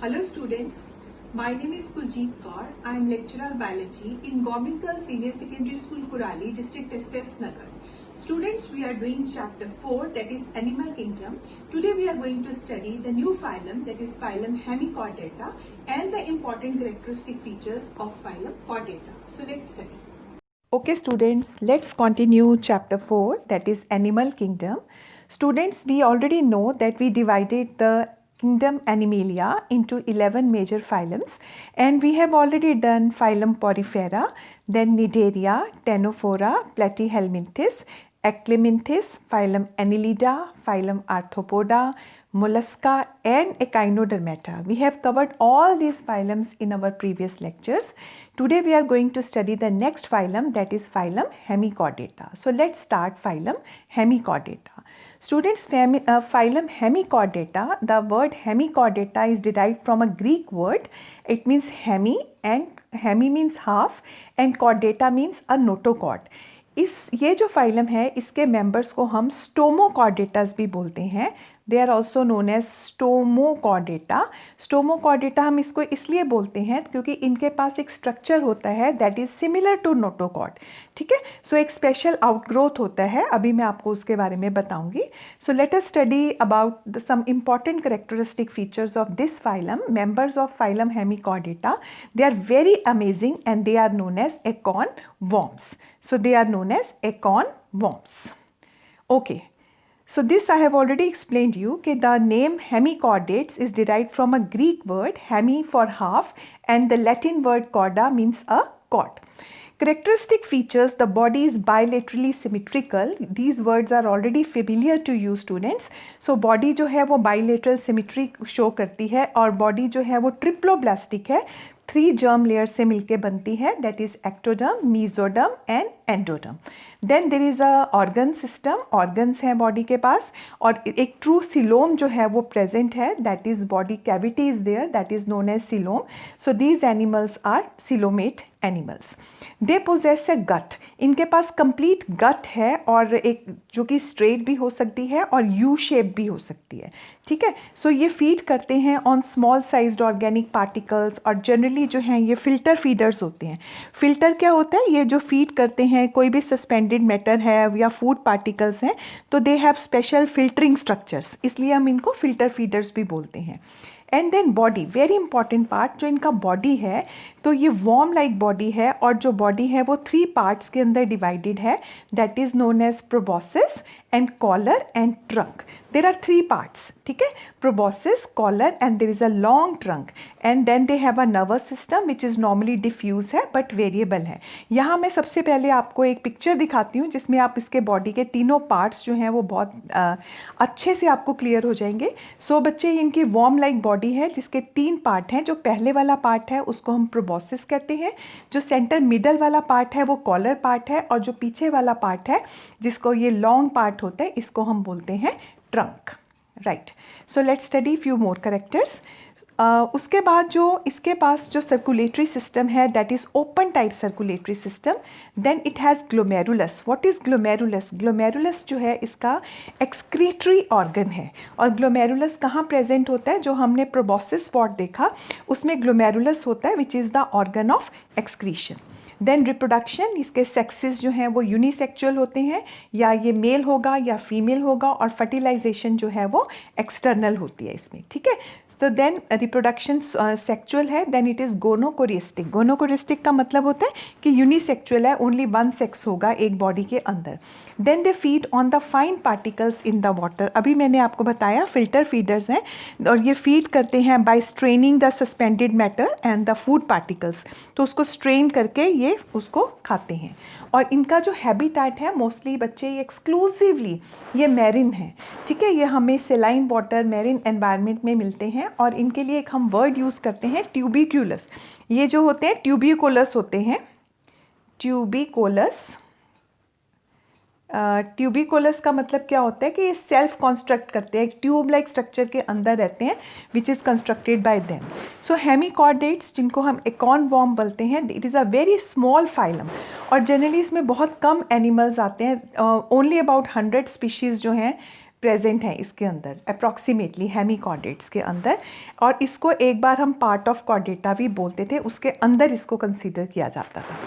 Hello students, my name is Kuljeet Kaur. I am lecturer biology in Government Girls Senior Secondary School Kurali, District SS Nagar. Students, we are doing chapter 4, that is Animal Kingdom. Today we are going to study the new phylum, that is phylum Hemichordata, and the important characteristic features of phylum Chordata. So let's study. Okay students, let's continue chapter 4, that is Animal Kingdom. Students, we already know that we divided the kingdom Animalia into 11 major phylums, and we have already done phylum Porifera, then Cnidaria, Ctenophora, Platyhelminthes, Achelminthes, phylum Annelida, phylum Arthropoda, Mollusca and Echinodermata. We have covered all these phylums in our previous lectures. Today we are going to study the next phylum, that is phylum Hemichordata. So let's start phylum Hemichordata. Students, phylum Hemichordata, the word Hemichordata is derived from a Greek word. It means hemi, and hemi means half and chordata means a notochord. ये जो phylum है इसके members को हम स्टोमोकॉर्डेटास भी बोलते हैं. They are also known as stomochordata. Stomochordata हम इसको इसलिए बोलते हैं क्योंकि इनके पास एक स्ट्रक्चर होता है that is similar to notochord. ठीक है, सो एक स्पेशल आउटग्रोथ होता है, अभी मैं आपको उसके बारे में बताऊंगी. So let us study about some important characteristic features of this phylum. Members of phylum Hemichordata, they are very amazing and they are known as acorn worms. So they are known as acorn worms. Okay. So this I have already explained you that the name hemichordates is derived from a Greek word hemi for half and the Latin word chorda means a chord. Characteristic features, the body is bilaterally symmetrical. These words are already familiar to you students. So body जो है वो bilateral symmetry show करती है और body जो है वो triploblastic है. 3 germ layers से मिलके बनती है, that is ectoderm, mesoderm and endoderm. Then there is a organ system, organs हैं body के पास और एक true coelom जो है वो present है, that is body cavity is there, that is known as coelom. So these animals are coelomate animals. They possess a gut. इनके पास complete gut है और एक जो कि straight भी हो सकती है और U shape भी हो सकती है. ठीक है, सो ये फीड करते हैं on small sized organic particles और जनरली जो हैं ये फिल्टर फीडर्स होते हैं. फिल्टर क्या होता है? ये जो फीड करते हैं कोई भी सस्पेंडेड मैटर है या फूड पार्टिकल्स हैं तो they have special filtering structures, इसलिए हम इनको फिल्टर फीडर्स भी बोलते हैं. And then body, very important part, जो इनका बॉडी है तो ये वॉर्म लाइक बॉडी है और जो बॉडी है वो 3 पार्ट्स के अंदर डिवाइडेड है, that is known as proboscis and collar and trunk. There are 3 parts. ठीक है, proboscis, collar and there is a long trunk and then they have a nervous system which is normally diffuse है but variable है. यहाँ मैं सबसे पहले आपको एक पिक्चर दिखाती हूँ जिसमें आप इसके बॉडी के तीनों पार्ट्स जो हैं वो बहुत अच्छे से आपको क्लियर हो जाएंगे. सो बच्चे, इनकी वॉर्म लाइक बॉडी है जिसके 3 पार्ट हैं. जो पहले वाला पार्ट है उसको हम प्रोबॉसिस कहते हैं, जो सेंटर मिडल वाला पार्ट है वो कॉलर पार्ट है और जो पीछे वाला पार्ट है जिसको ये लॉन्ग पार्ट होता है इसको हम बोलते हैं trunk. Right, so let's study few more characters. उसके बाद जो इसके पास जो सर्कुलेटरी सिस्टम है that is open type circulatory system. Then it has glomerulus. What is glomerulus? Glomerulus जो है इसका एक्सक्रीटरी ऑर्गन है और ग्लोमेरुलस कहाँ प्रेजेंट होता है? जो हमने प्रोबॉसिस स्पॉट देखा उसमें ग्लोमेरुलस होता है which is the organ of excretion. Then reproduction, इसके सेक्सेस जो हैं वो यूनिसेक्चुअल होते हैं, या ये मेल होगा या फीमेल होगा, और फर्टिलाइजेशन जो है वो एक्सटर्नल होती है इसमें. ठीक है, तो देन रिप्रोडक्शन सेक्चुअल है, देन इट इज़ गोनोकोरिस्टिक. गोनोकोरिस्टिक का मतलब होता है कि यूनिसेक्चुअल है, ओनली 1 सेक्स होगा एक बॉडी के अंदर. Then they feed on the fine particles in the water. अभी मैंने आपको बताया फिल्टर फीडर्स हैं और ये फीड करते हैं by straining the suspended matter and the food particles. तो उसको स्ट्रेन करके ये उसको खाते हैं. और इनका जो हैबिटेट है मोस्टली बच्चे ये एक्सक्लूसिवली ये मैरिन है. ठीक है, ये हमें सेलाइन वाटर मैरिन एनवायरनमेंट में मिलते हैं और इनके लिए एक हम वर्ड यूज़ करते हैं ट्यूबिक्यूलस. ये जो होते हैं ट्यूबिकोलस होते हैं, ट्यूबिकोलस. ट्यूबिकोलस का मतलब क्या होता है कि ये सेल्फ कॉन्स्ट्रक्ट करते हैं, एक ट्यूब लाइक स्ट्रक्चर के अंदर रहते हैं which is constructed by them. So hemichordates जिनको हम एकॉन वॉर्म बोलते हैं, it is a very small phylum और जनरली इसमें बहुत कम एनिमल्स आते हैं. ओनली अबाउट 100 स्पीशीज़ जो हैं प्रेजेंट हैं इसके अंदर अप्रॉक्सीमेटली हेमिकॉर्डेट्स के अंदर, और इसको एक बार हम पार्ट ऑफ कॉर्डेटा भी बोलते थे, उसके अंदर इसको कंसीडर किया जाता था।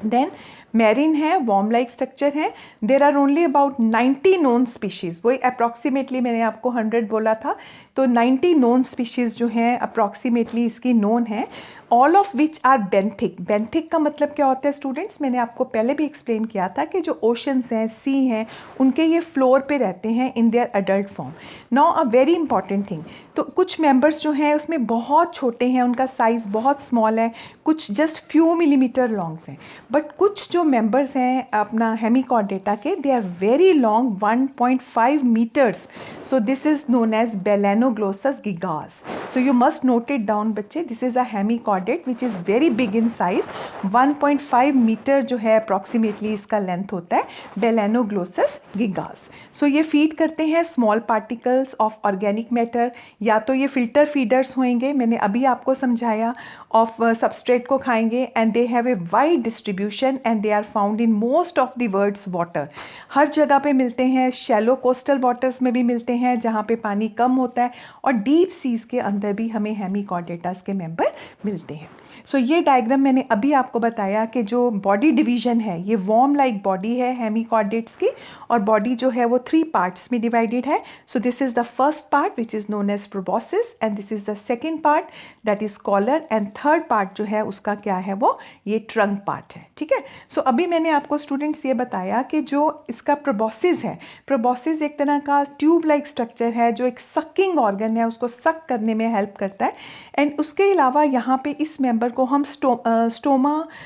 देन मैरिन है, वॉर्म लाइक स्ट्रक्चर है। There are only about 90 known species, वही अप्रॉक्सीमेटली मैंने आपको 100 बोला था, तो 90 नोन स्पीशीज़ जो हैं अप्रॉक्सीमेटली इसकी नोन है, all of which are benthic. Benthic का मतलब क्या होता है स्टूडेंट्स, मैंने आपको पहले भी एक्सप्लेन किया था कि जो ओशंस हैं, सी हैं, उनके ये फ्लोर पे रहते हैं in their adult form. Now a very important thing, तो कुछ मेंबर्स जो हैं उसमें बहुत छोटे हैं, उनका साइज़ बहुत स्मॉल है, कुछ जस्ट फ्यू मिलीमीटर लॉन्ग्स हैं, बट कुछ जो मेंबर्स हैं अपना हेमिकॉर्डेटा के, they are very long 1.5 metres, so this is known as Balanoglossus gigas. So you must note it down बच्चे, this is a hemichordate which is very big in size, 1.5 metre जो है approximately इसका length होता है, Balanoglossus gigas. सो ये feed करते हैं small particles of organic matter, या तो ये फिल्टर फीडर्स होंगे, मैंने अभी आपको समझाया, ऑफ सबस्ट्रेट को खाएंगे, and they have a wide distribution and they are found in most of the world's water. हर जगह पे मिलते हैं, शैलो कोस्टल वाटर्स में भी मिलते हैं जहाँ पे पानी कम होता है, और डीप सीज के अंदर भी हमें हेमिकॉर्डेटास के मेंबर मिलते हैं। सो ये डायग्राम मैंने अभी आपको बताया कि जो बॉडी डिवीजन है, ये वॉर्म लाइक बॉडी है हेमिकॉर्डेट्स की, और बॉडी जो है वो 3 पार्ट्स में डिवाइडेड है। So this is the first part which is known as proboscis, and this is the second part that is collar, and third part जो है उसका क्या है, वो ये ट्रंक पार्ट है। ठीक है, सो अभी मैंने आपको स्टूडेंट्स ये बताया कि जो इसका प्रोबॉसिस है, प्रोबॉसिस एक तरह का ट्यूब लाइक स्ट्रक्चर है जो एक सकिंग ऑर्गन है, उसको सक करने में हेल्प करता है। एंड उसके अलावा यहाँ पे इस मेंबर को हम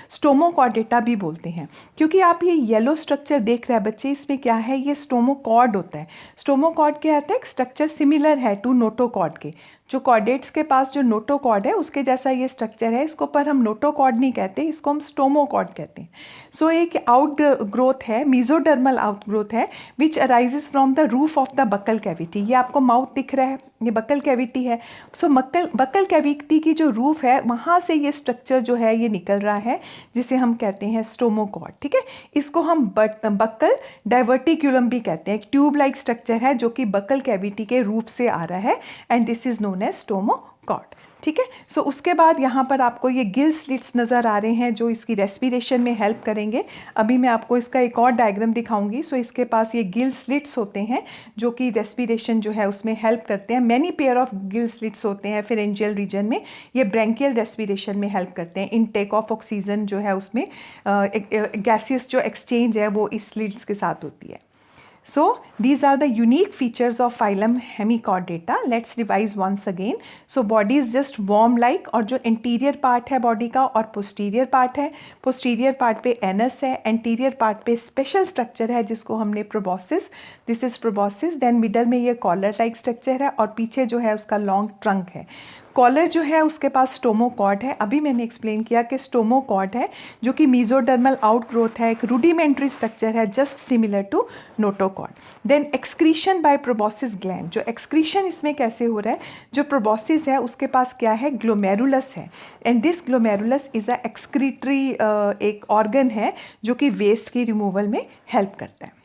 स्टोमोकॉर्डेटा भी बोलते हैं, क्योंकि आप ये येलो स्ट्रक्चर देख रहे हैं बच्चे, इसमें क्या है, ये स्टोमोकॉर्ड होता है। स्टोमोकॉर्ड क्या आता है, स्ट्रक्चर सिमिलर है टू नोटोकॉर्ड के। जो कॉर्डेट्स के पास जो नोटोकॉर्ड है उसके जैसा ये स्ट्रक्चर है, इसको पर हम नोटोकॉर्ड नहीं कहते, इसको हम स्टोमोकॉर्ड कहते हैं। सो एक आउट ग्रोथ है, मीजोडर्मल आउट ग्रोथ है, which arises from the roof of the buccal cavity. ये आपको माउथ दिख रहा है, ये बकल कैविटी है। सो बकल कैविटी की जो रूफ है, वहाँ से ये स्ट्रक्चर जो है ये निकल रहा है, जिसे हम कहते हैं स्टोमोकॉर्ड। ठीक है, इसको हम बकल डाइवर्टिक्यूलम भी कहते हैं। एक ट्यूब लाइक स्ट्रक्चर है जो कि बकल कैविटी के रूप से आ रहा है, and this is known as stomochord. ठीक है, सो उसके बाद यहाँ पर आपको ये गिल स्लिट्स नज़र आ रहे हैं जो इसकी रेस्पिरेशन में हेल्प करेंगे। अभी मैं आपको इसका एक और डायग्राम दिखाऊंगी। सो इसके पास ये गिल स्लिट्स होते हैं जो कि रेस्पिरेशन जो है उसमें हेल्प करते हैं। Many pair of gill slits होते हैं फेरेंजियल रीजन में, ये ब्रैंकियल रेस्पिरेशन में हेल्प करते हैं। इनटेक ऑफ ऑक्सीजन जो है उसमें गैसेस जो एक्सचेंज है वो इस स्लिट्स के साथ होती है। So these are the unique features of phylum Hemichordata. Let's revise once again. So body is just worm like, और जो anterior part है body का और posterior part है, posterior part पे anus है, anterior part पे special structure है जिसको हमने proboscis, this is proboscis, then middle में ये collar like structure है, और पीछे जो है उसका long trunk है। कॉलर जो है उसके पास स्टोमोकॉर्ड है। अभी मैंने एक्सप्लेन किया कि स्टोमोकॉर्ड है जो कि मीजोडर्मल आउटग्रोथ है, एक रूडिमेंट्री स्ट्रक्चर है just similar to notochord. Then excretion by proboscis gland, जो एक्सक्रीशन इसमें कैसे हो रहा है, जो प्रोबॉसिस है उसके पास क्या है, ग्लोमेरुलस है, and this glomerulus is a excretory एक ऑर्गन है जो कि वेस्ट की रिमूवल में हेल्प करता है।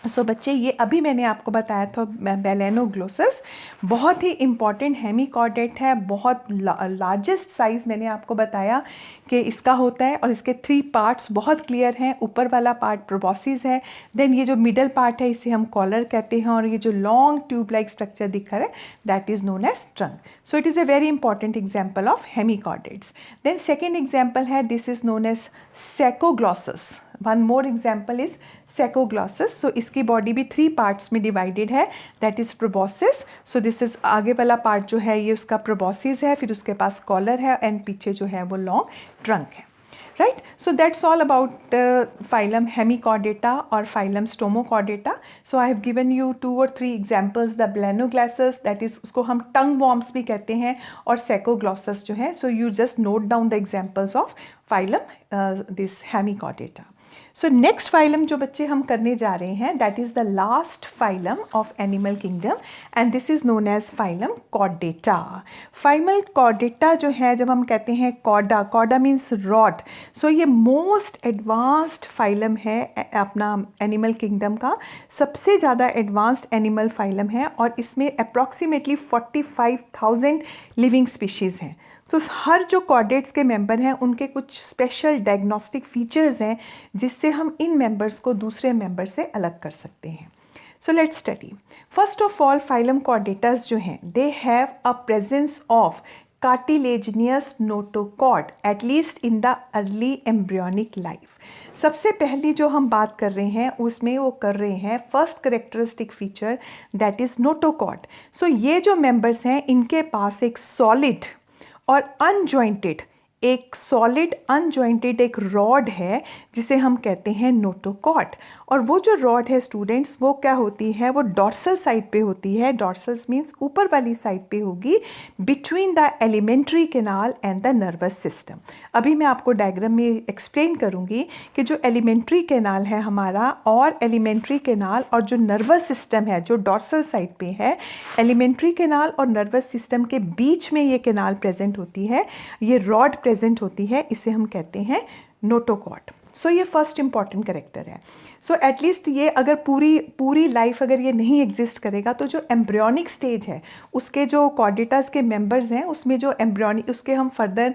सो बच्चे ये अभी मैंने आपको बताया था बेलेनोग्लोसस बहुत ही इम्पॉर्टेंट हेमिकॉर्डेट है, बहुत लार्जेस्ट साइज़ मैंने आपको बताया कि इसका होता है, और इसके 3 पार्ट्स बहुत क्लियर हैं। ऊपर वाला पार्ट प्रोबॉसिस है, देन ये जो मिडल पार्ट है इसे हम कॉलर कहते हैं, और ये जो लॉन्ग ट्यूब लाइक स्ट्रक्चर दिख रहा है that is known as trunk. So it is a very important example of hemichordates. Then second example है, this is known as saccoglossus. One more example is saccoglossus. So इसकी body भी 3 parts में divided है, that is proboscis. So this is आगे वाला part जो है ये उसका प्रोबॉसिस है, फिर उसके पास कॉलर है, एंड पीछे जो है वो लॉन्ग ट्रंक है। Right, so that's all about phylum Hemichordata और phylum Stomachordata. So I have given you 2 or 3 examples, the Belenoglossous, that is उसको हम tongue worms भी कहते हैं, और Secoglossus जो है, so you just note down the examples of phylum this Hemichordata. So next phylum जो बच्चे हम करने जा रहे हैं that is the last phylum of animal kingdom and this is known as phylum Chordata. Phylum Chordata जो है, जब हम कहते हैं chorda, chorda means rod, so ये मोस्ट एडवांस्ड फाइलम है अपना एनिमल किंगडम का, सबसे ज़्यादा एडवांस्ड एनिमल फाइलम है और इसमें अप्रॉक्सीमेटली 45,000 लिविंग स्पीशीज़ हैं। तो हर जो कॉर्डेट्स के मेंबर हैं उनके कुछ स्पेशल डायग्नोस्टिक फीचर्स हैं जिससे हम इन मेंबर्स को दूसरे मेंबर से अलग कर सकते हैं। So let's study. First of all phylum chordatas जो हैं they have a presence of cartilaginous notochord at least in the early embryonic life. सबसे पहली जो हम बात कर रहे हैं उसमें वो कर रहे हैं first characteristic feature that is notochord. So ये जो मेंबर्स हैं इनके पास एक सॉलिड और अनजॉइंटेड एक रॉड है जिसे हम कहते हैं नोटोकॉर्ड। और वो जो रॉड है स्टूडेंट्स वो क्या होती है, वो डॉर्सल साइड पे होती है। डॉर्सल मीन्स ऊपर वाली साइड पे होगी between the alimentary canal and the nervous system. अभी मैं आपको डायग्राम में एक्सप्लेन करूँगी कि जो एलिमेंट्री कैनाल है हमारा और एलिमेंट्री कैनाल और जो नर्वस सिस्टम है जो डॉर्सल साइड पे है, एलिमेंट्री कैनाल और नर्वस सिस्टम के बीच में ये कैनाल प्रेजेंट होती है, ये रॉड प्रेजेंट होती है, इसे हम कहते हैं नोटोकॉर्ड। सो ये फर्स्ट इंपॉर्टेंट कैरेक्टर है। सो एटलीस्ट ये अगर पूरी लाइफ अगर ये नहीं एग्जिस्ट करेगा तो जो एम्ब्रियोनिक स्टेज है उसके जो कॉर्डेटास के मेंबर्स हैं उसमें जो एम्ब्रियोनिक उसके हम फर्दर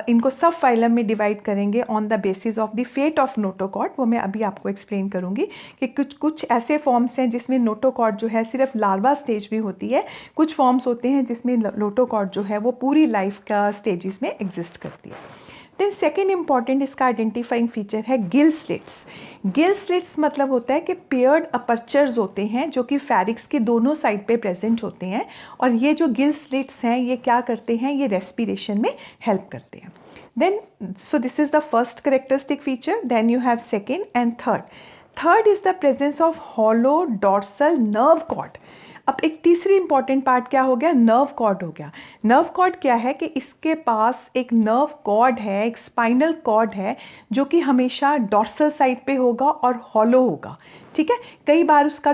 इनको सब फाइलम में डिवाइड करेंगे on the basis of the fate of notochord. वो मैं अभी आपको एक्सप्लेन करूँगी कि कुछ ऐसे फॉर्म्स हैं जिसमें नोटोकॉर्ड जो है सिर्फ लार्वा स्टेज में होती है, कुछ फॉर्म्स होते हैं जिसमें नोटोकॉर्ड जो है वो पूरी लाइफ का स्टेजेस में एग्जिस्ट करती है। देन सेकेंड इंपॉर्टेंट इसका आइडेंटिफाइंग फीचर है गिल स्लिट्स। गिल स्लिट्स मतलब होता है कि पेयर्ड अपर्चर्स होते हैं जो कि फैरिक्स के दोनों साइड पे प्रेजेंट होते हैं और ये जो गिल स्लिट्स हैं ये क्या करते हैं, ये रेस्पिरेशन में हेल्प करते हैं। Then so this is the first characteristic feature. Then you have second and third is the presence of hollow dorsal nerve cord. अब एक तीसरी इंपॉर्टेंट पार्ट क्या हो गया, नर्व कॉर्ड हो गया। नर्व कॉर्ड क्या है कि इसके पास एक नर्व कॉर्ड है, एक स्पाइनल कॉर्ड है जो कि हमेशा डॉर्सल साइड पे होगा और हॉलो होगा। ठीक है, कई बार उसका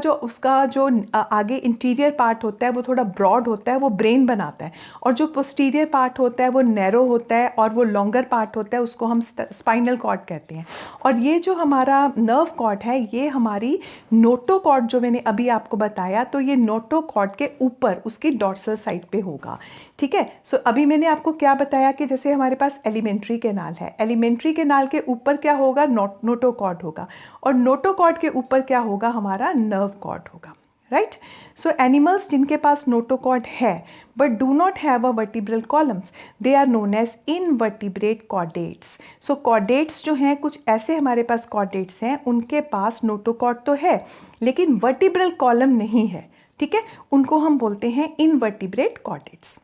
जो आगे इंटीरियर पार्ट होता है वो थोड़ा ब्रॉड होता है, वो ब्रेन बनाता है, और जो पोस्टीरियर पार्ट होता है वो नैरो होता है और वो लॉन्गर पार्ट होता है, उसको हम स्पाइनल कॉर्ड कहते हैं। और ये जो हमारा नर्व कॉर्ड है ये हमारी नोटोकॉर्ड जो मैंने अभी आपको बताया, तो ये नोटोकॉर्ड के ऊपर उसकी डॉर्सल साइड पे होगा। ठीक है, सो अभी मैंने आपको क्या बताया कि जैसे हमारे पास एलिमेंट्री कैनाल है, एलिमेंट्री कैनाल के ऊपर क्या होगा, नोटोकॉर्ड होगा, और नोटोकॉर्ड के ऊपर क्या होगा, हमारा नर्व कॉर्ड होगा। राइट, सो एनिमल्स जिनके पास नोटोकॉर्ड है but do not have a vertebral columns, they are known as invertebrate chordates. So chordates जो हैं, कुछ ऐसे हमारे पास कॉर्डेट्स हैं उनके पास नोटोकॉर्ड तो है लेकिन वर्टिब्रल कॉलम नहीं है। ठीक है, उनको हम बोलते हैं इनवर्टिब्रेट कॉर्डेट्स।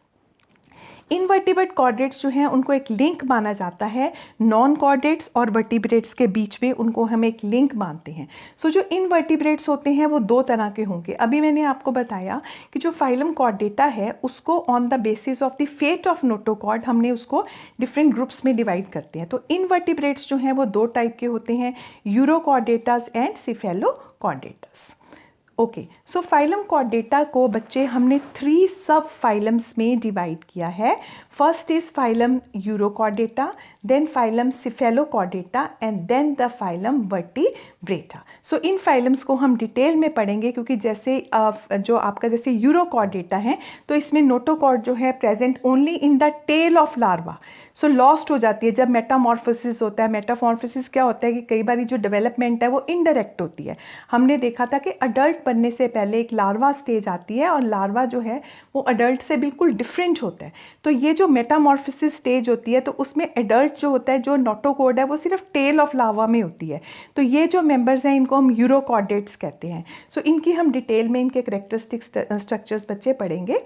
इनवर्टिब्रेट कॉर्डेट्स जो हैं उनको एक लिंक माना जाता है नॉन कॉर्डेट्स और वर्टिब्रेट्स के बीच में, उनको हम एक लिंक मानते हैं। सो जो इनवर्टिब्रेट्स होते हैं वो दो तरह के होंगे। अभी मैंने आपको बताया कि जो फाइलम कॉर्डेटा है उसको on the basis of the fate of notochord हमने उसको डिफरेंट ग्रुप्स में डिवाइड करते हैं। तो इनवर्टिब्रेट्स जो हैं वो दो टाइप के होते हैं, urochordatas and cephalochordatas. Okay, so phylum chordata को बच्चे हमने 3 सब फाइलम्स में डिवाइड किया है। First is phylum urochordata, then phylum cephalochordata and then the phylum vertebrata. So इन फाइलम्स को हम डिटेल में पढ़ेंगे क्योंकि जैसे जो आपका जैसे यूरोकॉर्डेटा है तो इसमें नोटोकॉर्ड जो है present only in the tail of larva, so lost हो जाती है जब मेटामॉर्फोसिस होता है। मेटामॉर्फोसिस क्या होता है कि कई बार जो डेवलपमेंट है वो इनडायरेक्ट होती है। हमने देखा था कि अडल्ट बनने से पहले एक लार्वा स्टेज आती है और लार्वा जो है वो अडल्ट से बिल्कुल डिफरेंट होता है। तो ये जो मेटामॉर्फोसिस स्टेज होती है तो उसमें एडल्ट जो होता है, जो नोटोकॉर्ड है वो सिर्फ टेल ऑफ लार्वा में होती है। तो ये जो मेंबर्स हैं इनको हम यूरोकॉर्डेट्स कहते हैं। सो इनकी हम डिटेल में इनके करेक्टरिस्टिक स्ट्रक्चर्स बच्चे पढ़ेंगे।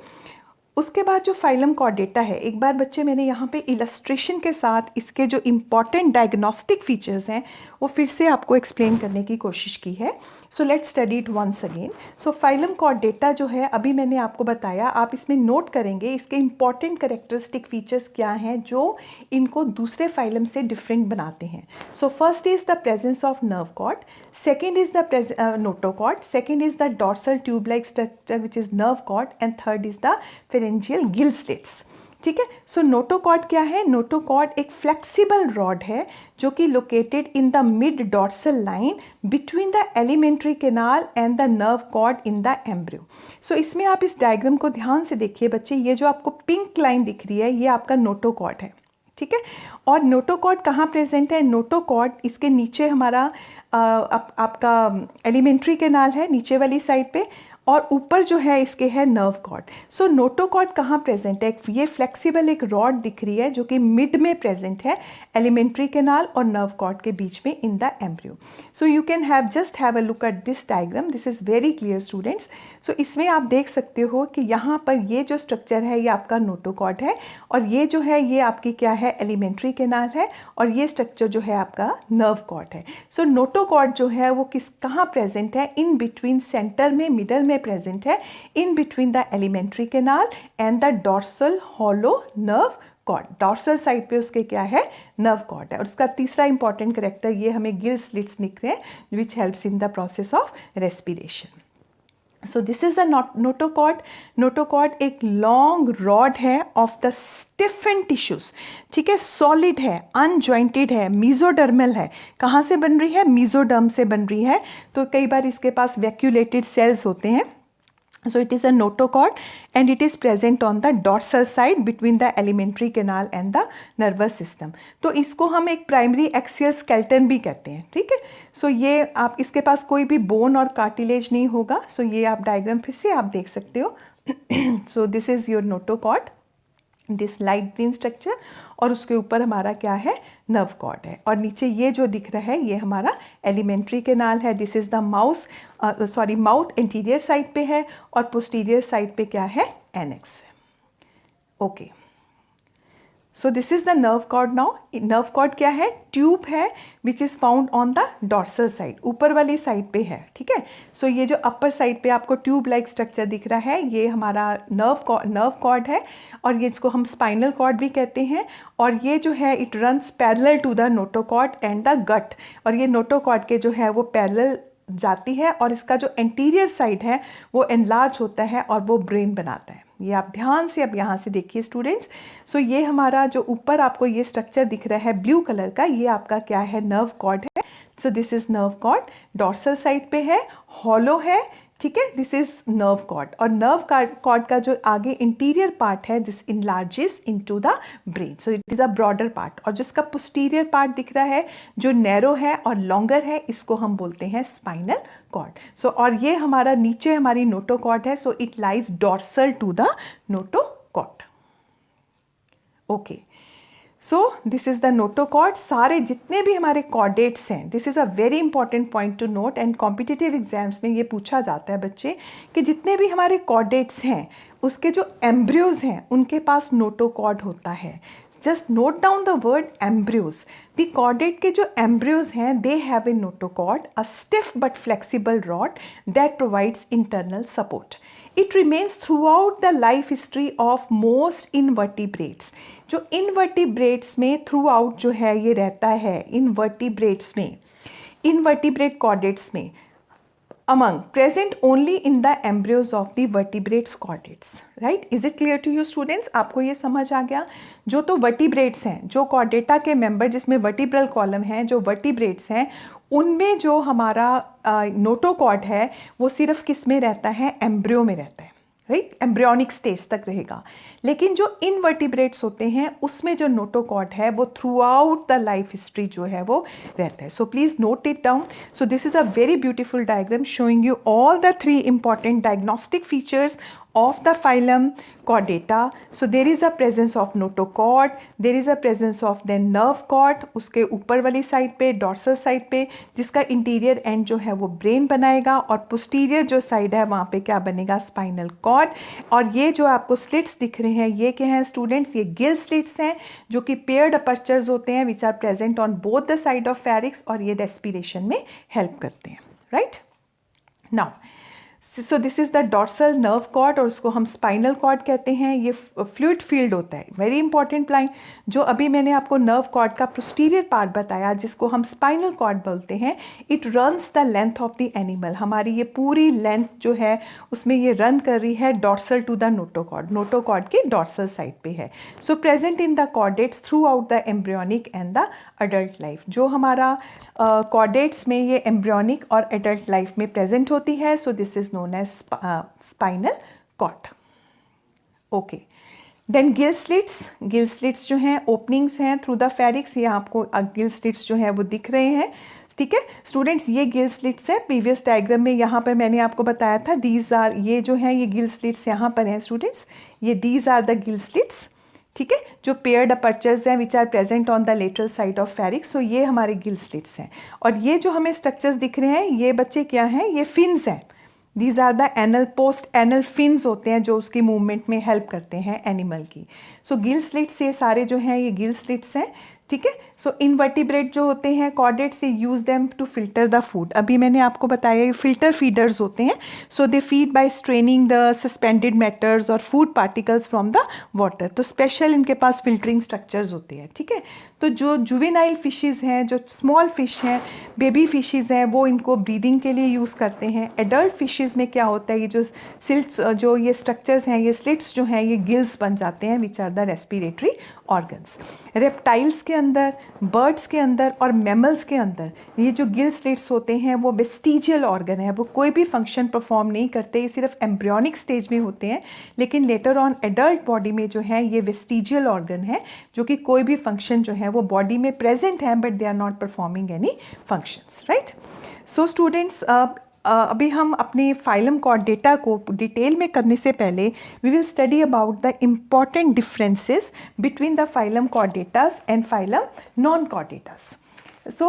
उसके बाद जो फाइलम कॉर्डेटा है, एक बार बच्चे मैंने यहाँ पे इलस्ट्रेशन के साथ इसके जो इम्पॉर्टेंट डायग्नोस्टिक फीचर्स हैं वो फिर से आपको एक्सप्लेन करने की कोशिश की है। So let's study it once again. So phylum Chordata जो है अभी मैंने आपको बताया, आप इसमें नोट करेंगे इसके इंपॉर्टेंट कैरेक्टरिस्टिक फीचर्स क्या हैं जो इनको दूसरे फाइलम से डिफरेंट बनाते हैं. So first is the presence of nerve cord, second is the notochord, second is the dorsal tube like structure which is nerve cord, and third is the pharyngeal gill slits. ठीक है. सो notochord क्या है? Notochord एक flexible rod है जो कि located in the mid dorsal line between the alimentary canal and the nerve cord in the embryo. So इसमें आप इस डायग्राम को ध्यान से देखिए बच्चे, ये जो आपको पिंक लाइन दिख रही है ये आपका नोटोकॉर्ड है. ठीक है. और नोटोकॉर्ड कहाँ प्रेजेंट है? नोटोकॉर्ड इसके नीचे हमारा आपका एलिमेंट्री कैनाल है नीचे वाली साइड पे, और ऊपर जो है इसके है नर्व कॉर्ड. सो नोटोकॉर्ड कहाँ प्रेजेंट है? ये फ्लेक्सिबल एक रॉड दिख रही है जो कि मिड में प्रेजेंट है एलिमेंट्री कैनाल और नर्व कॉर्ड के बीच में in the embryo. So you can have just have a look at this diagram, this is very clear students. So इसमें आप देख सकते हो कि यहाँ पर ये जो स्ट्रक्चर है ये आपका नोटोकॉर्ड है, और ये जो है ये आपकी क्या है? एलिमेंट्री कैनाल है, और ये स्ट्रक्चर जो है आपका नर्व कॉर्ड है. सो नोटोकॉर्ड जो है वो कहाँ प्रेजेंट है? इन बिटवीन, सेंटर में, मिडल में प्रेजेंट है, in between the alimentary canal and the dorsal hollow nerve cord. Dorsal side पे उसके क्या है? नर्व कॉर्ड है. और उसका तीसरा इंपॉर्टेंट कैरेक्टर ये हमें गिल स्लिट्स दिख रहे हैं which helps in the process of respiration. So this is the notochord. Notochord एक लॉन्ग रॉड है ऑफ द स्टिफेंड टिश्यूज. ठीक है. सॉलिड है, अनजॉइंटेड है, मीजोडर्मल है. कहाँ से बन रही है? मीजोडर्म से बन रही है. तो कई बार इसके पास वैक्यूलेटेड सेल्स होते हैं. So it is a notochord and it is present on the dorsal side between the alimentary canal and the nervous system. तो इसको हम एक प्राइमरी एक्सियल स्केलेटन भी कहते हैं. ठीक है. सो ये आप, इसके पास कोई भी बोन और कार्टिलेज नहीं होगा. सो ये आप डायग्राम फिर से आप देख सकते हो. सो this is your notochord, this light green structure, और उसके ऊपर हमारा क्या है? नर्व कॉर्ड है. और नीचे ये जो दिख रहा है ये हमारा एलिमेंट्री कैनाल है. This is the mouth anterior side पे है, और पोस्टीरियर साइड पे क्या है? Anus. Okay. So this is the nerve cord. Now nerve cord क्या है? ट्यूब है which is found on the dorsal side, ऊपर वाली साइड पे है. ठीक है. सो ये जो अपर साइड पे आपको ट्यूब लाइक स्ट्रक्चर दिख रहा है ये हमारा नर्व कॉर्ड है, और ये इसको हम स्पाइनल कॉर्ड भी कहते हैं. और ये जो है it runs parallel to the notochord and the gut. और ये नोटोकॉर्ड के जो है वो पैरेलल जाती है, और इसका जो एंटीरियर साइड है वो एनलार्ज होता है और वो ब्रेन बनाता है. ये आप ध्यान से अब यहाँ से देखिए स्टूडेंट्स. सो ये हमारा जो ऊपर आपको ये स्ट्रक्चर दिख रहा है ब्लू कलर का, ये आपका क्या है? नर्व कॉर्ड है. So this is nerve cord, dorsal side पे है, हॉलो है. ठीक है. This is nerve cord. और नर्व कॉर्ड का जो आगे इंटीरियर पार्ट है this enlarges into the brain. So it is a broader part. और जिसका पोस्टीरियर पार्ट दिख रहा है जो नैरो है और लॉन्गर है, इसको हम बोलते हैं स्पाइनल कॉर्ड. सो और ये हमारा नीचे हमारी नोटोकॉर्ड है. So it lies dorsal to the notochord. Okay. So this is the notochord. सारे जितने भी हमारे कॉर्डेट्स हैं, this is a very important point to note, and competitive exams में ये पूछा जाता है बच्चे कि जितने भी हमारे कॉर्डेट्स हैं उसके जो एम्ब्रियोज हैं उनके पास नोटोकॉर्ड होता है. Just note down the word embryos. The chordate के जो एम्ब्रियोज हैं they have A notochord, a stiff but flexible rod that provides internal support. It remains throughout the life history of most invertebrates. जो invertebrates में throughout जो है ये रहता है invertebrates में, invertebrate chordates में, among present only in the embryos of the vertebrates chordates. Right? Is it clear to you students? आपको ये समझ आ गया? जो तो vertebrates हैं, जो chordata के member जिसमें vertebral column है, जो vertebrates हैं, उनमें जो हमारा नोटोकॉर्ड है वो सिर्फ किस में रहता है? एम्ब्रियो में रहता है. राइट. एम्ब्रियोनिक स्टेज तक रहेगा. लेकिन जो इनवर्टिब्रेट्स होते हैं उसमें जो नोटोकॉर्ड है वो through out the life history जो है वो रहता है. So please note it down. So this is a very beautiful diagram showing you all the 3 important diagnostic features of the phylum Chordata. So there is a presence of notochord, there is a presence of then nerve cord, उसके ऊपर वाली side पे, dorsal side पे, जिसका interior and जो है वो brain बनाएगा, और पोस्टीरियर जो साइड है वहाँ पे क्या बनेगा? Spinal cord. और ये जो आपको स्लिट्स दिख रहे हैं ये क्या हैं स्टूडेंट्स? ये गिल स्लिट्स हैं जो कि पेयर्ड अपर्चर्स होते हैं which are present on both the side of pharynx, और ये रेस्पिरेशन में हेल्प करते हैं. Right. Now so this is the dorsal nerve cord और उसको हम स्पाइनल कॉर्ड कहते हैं. ये फ्लूइड फील्ड होता है. Very important line. जो अभी मैंने आपको नर्व कॉर्ड का पोस्टीरियर पार्ट बताया जिसको हम स्पाइनल कॉर्ड बोलते हैं, it runs the length of the animal. हमारी ये पूरी लेंथ जो है उसमें ये रन कर रही है dorsal to the notochord. Notochord की डॉर्सल साइड पे है. So present in the chordates throughout the embryonic and the adult life. जो हमारा कॉर्डेट्स में ये एम्ब्रियोनिक और एडल्ट लाइफ में प्रेजेंट होती है. So this is known as spinal cord. Okay. Then gill slits. Gill slits जो हैं ओपनिंग्स हैं थ्रू द फेरिक्स. ये आपको गिल स्लिट्स जो हैं वो दिख रहे हैं. ठीक है स्टूडेंट्स, ये गिल स्लिट्स हैं. प्रीवियस डायग्राम में यहाँ पर मैंने आपको बताया था दीज आर, ये जो हैं ये गिल स्लिट्स यहाँ पर हैं स्टूडेंट्स. ये these are the gill slits. ठीक है, जो पेयर्ड अपर्चर्स हैं which are present on the lateral side of pharynx. So ये हमारे गिल स्लिट्स हैं. और ये जो हमें स्ट्रक्चर्स दिख रहे हैं ये बच्चे क्या हैं, ये फिन्स हैं. These are the anal post anal fins होते हैं जो उसकी मूवमेंट में हेल्प करते हैं एनिमल की. सो गिल स्लिट्स ये सारे जो हैं ये गिल स्लिट्स हैं. ठीक है. सो इनवर्टिब्रेट जो होते हैं कॉर्डेट्स, से use them to filter the food. अभी मैंने आपको बताया ये फिल्टर फीडर्स होते हैं. So they feed by straining the suspended matters और food particles from the water. तो स्पेशल इनके पास फिल्टरिंग स्ट्रक्चर्स होते हैं. ठीक है. तो जो जुवेनाइल फिशेस हैं, जो स्मॉल फिश हैं, बेबी फिशेस हैं, वो इनको ब्रीदिंग के लिए यूज़ करते हैं. एडल्ट फिशेस में क्या होता है, ये जो सिल्ट्स जो ये स्ट्रक्चर्स हैं, ये स्लिट्स जो हैं ये गिल्स बन जाते हैं which are the respiratory organs. Reptiles के अंदर, बर्ड्स के अंदर और मैमल्स के अंदर ये जो गिल स्लिट्स होते हैं वो वेस्टिजियल ऑर्गन है. वो कोई भी फंक्शन परफॉर्म नहीं करते. ये सिर्फ एम्ब्रियोनिक स्टेज में होते हैं, लेकिन लेटर ऑन एडल्ट बॉडी में जो है ये वेस्टिजियल ऑर्गन है जो कि कोई भी फंक्शन जो है वो बॉडी में प्रेजेंट है but they are not performing any functions. Right. So students, अभी हम अपने फाइलम कॉर्डेटा को डिटेल में करने से पहले we will study about the important differences between the phylum chordates and phylum non chordates. So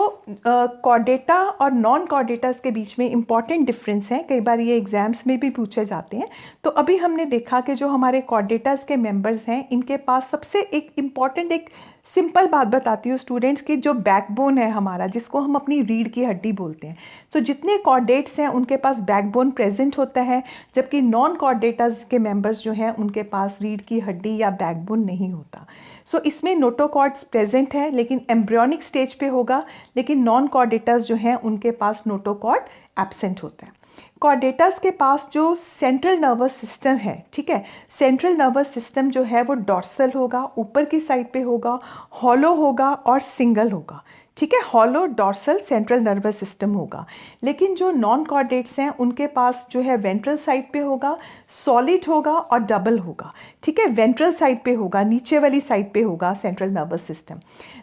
chordata और नॉन कॉर्डेटास के बीच में इंपॉर्टेंट डिफरेंस है. कई बार ये एग्जाम्स में भी पूछे जाते हैं. तो अभी हमने देखा कि जो हमारे कॉर्डेटास के मेंबर्स हैं इनके पास सबसे एक इम्पॉर्टेंट, एक सिंपल बात बताती हूँ स्टूडेंट्स की, जो बैकबोन है हमारा जिसको हम अपनी रीढ़ की हड्डी बोलते हैं. तो जितने कॉर्डेट्स हैं उनके पास बैकबोन प्रेजेंट होता है, जबकि नॉन कॉर्डेटास के मेंबर्स जो हैं उनके पास रीढ़ की हड्डी या बैकबोन नहीं होता. सो इसमें नोटोकॉर्ड्स प्रेजेंट है लेकिन एम्ब्रियोनिक स्टेज पे होगा, लेकिन नॉन कॉर्डेटास जो हैं उनके पास नोटोकॉर्ड एब्सेंट होता है. कॉर्डेटास के पास जो सेंट्रल नर्वस सिस्टम है, ठीक है, सेंट्रल नर्वस सिस्टम जो है वो डॉर्सल होगा, ऊपर की साइड पे होगा, हॉलो होगा और सिंगल होगा. ठीक है, hollow dorsal central nervous system होगा. लेकिन जो नॉन कॉर्डेट्स हैं उनके पास जो है वेंट्रल साइड पे होगा, सॉलिड होगा और डबल होगा. ठीक है, वेंट्रल साइड पे होगा, नीचे वाली साइड पे होगा central nervous system.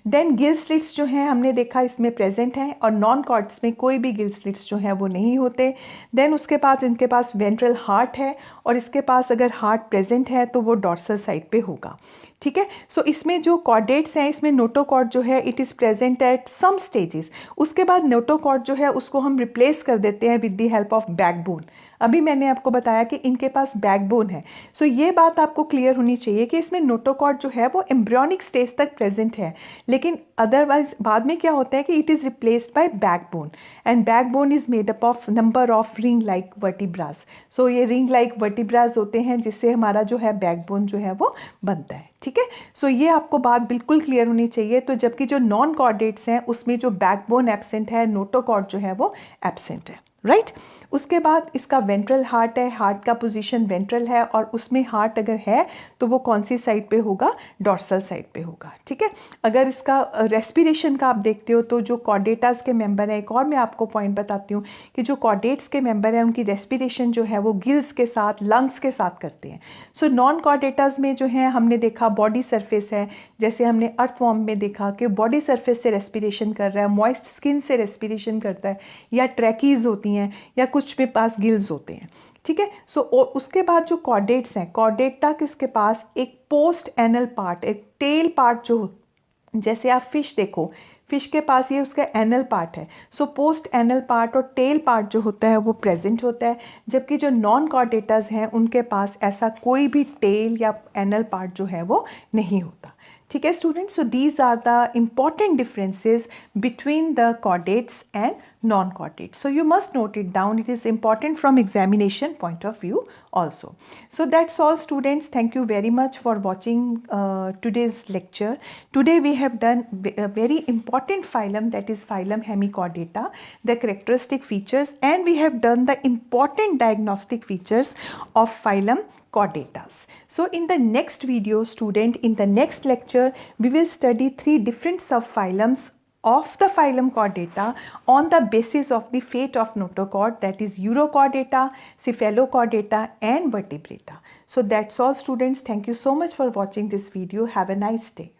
Then gill slits जो हैं हमने देखा इसमें प्रेजेंट हैं और नॉन कॉर्ड्स में कोई भी गिल स्लिट्स जो हैं वो नहीं होते. देन उसके बाद इनके पास वेंट्रल हार्ट है और इसके पास अगर हार्ट प्रेजेंट है तो वो डॉर्सल साइड पे होगा. ठीक है. सो इसमें जो कॉर्डेट्स हैं इसमें नोटोकॉर्ड जो है it is present at some stages. उसके बाद नोटोकॉर्ड जो है उसको हम रिप्लेस कर देते हैं with the help of backbone. अभी मैंने आपको बताया कि इनके पास बैकबोन है. सो ये बात आपको क्लियर होनी चाहिए कि इसमें नोटोकॉर्ड जो है वो एम्ब्रियोनिक स्टेज तक प्रेजेंट है, लेकिन अदरवाइज बाद में क्या होता है कि it is replaced by backbone and backbone is made up of number of ring like vertebras. So ये रिंग लाइक वर्टिब्रास होते हैं जिससे हमारा जो है बैकबोन जो है वो बनता है. ठीक है. सो ये आपको बात बिल्कुल क्लियर होनी चाहिए. तो जबकि जो नॉन कॉर्डेट्स हैं उसमें जो बैकबोन एब्सेंट है, नोटोकॉर्ड जो है वो एब्सेंट है. राइट. उसके बाद इसका वेंट्रल हार्ट है, हार्ट का पोजीशन वेंट्रल है और उसमें हार्ट अगर है तो वो कौन सी साइड पे होगा, डॉर्सल साइड पे होगा. ठीक है. अगर इसका रेस्पिरेशन का आप देखते हो तो जो कॉर्डेटास के मेंबर हैं, एक और मैं आपको पॉइंट बताती हूँ कि जो कॉर्डेट्स के मेंबर हैं उनकी रेस्पिरेशन जो है वो गिल्स के साथ, लंग्स के साथ करते हैं. सो नॉन कॉर्डेटास में जो है हमने देखा बॉडी सरफेस है, जैसे हमने अर्थवॉर्म में देखा कि बॉडी सरफेस से रेस्पिरेशन कर रहा है, मॉइस्ट स्किन से रेस्पिरेशन करता है, या ट्रैकीज होती हैं या कुछ में पास गिल्स होते हैं. ठीक है. सो उसके बाद जो कॉर्डेट्स हैं, कॉर्डेटा किसके पास एक पोस्ट एनल पार्ट, एक टेल पार्ट जो, जैसे आप फिश देखो, फिश के पास ये उसका एनल पार्ट है. सो पोस्ट एनल पार्ट और टेल पार्ट जो होता है वो प्रेजेंट होता है, जबकि जो नॉन कॉर्डेटास हैं उनके पास ऐसा कोई भी टेल या एनल पार्ट जो है वो नहीं होता. ठीक है students. So these are the important differences between the chordates and non-chordate. So you must note it down. It is important from examination point of view also. So that's all, students. Thank you very much for watching today's lecture. Today we have done a very important phylum, that is phylum Hemichordata, the characteristic features, and we have done the important diagnostic features of phylum Chordatas. So in the next video, student, in the next lecture, we will study 3 different subphylums of the phylum Chordata on the basis of the fate of notochord, that is Urochordata, Cephalochordata and Vertebrata. So that's all, students. Thank you so much for watching this video. Have a nice day.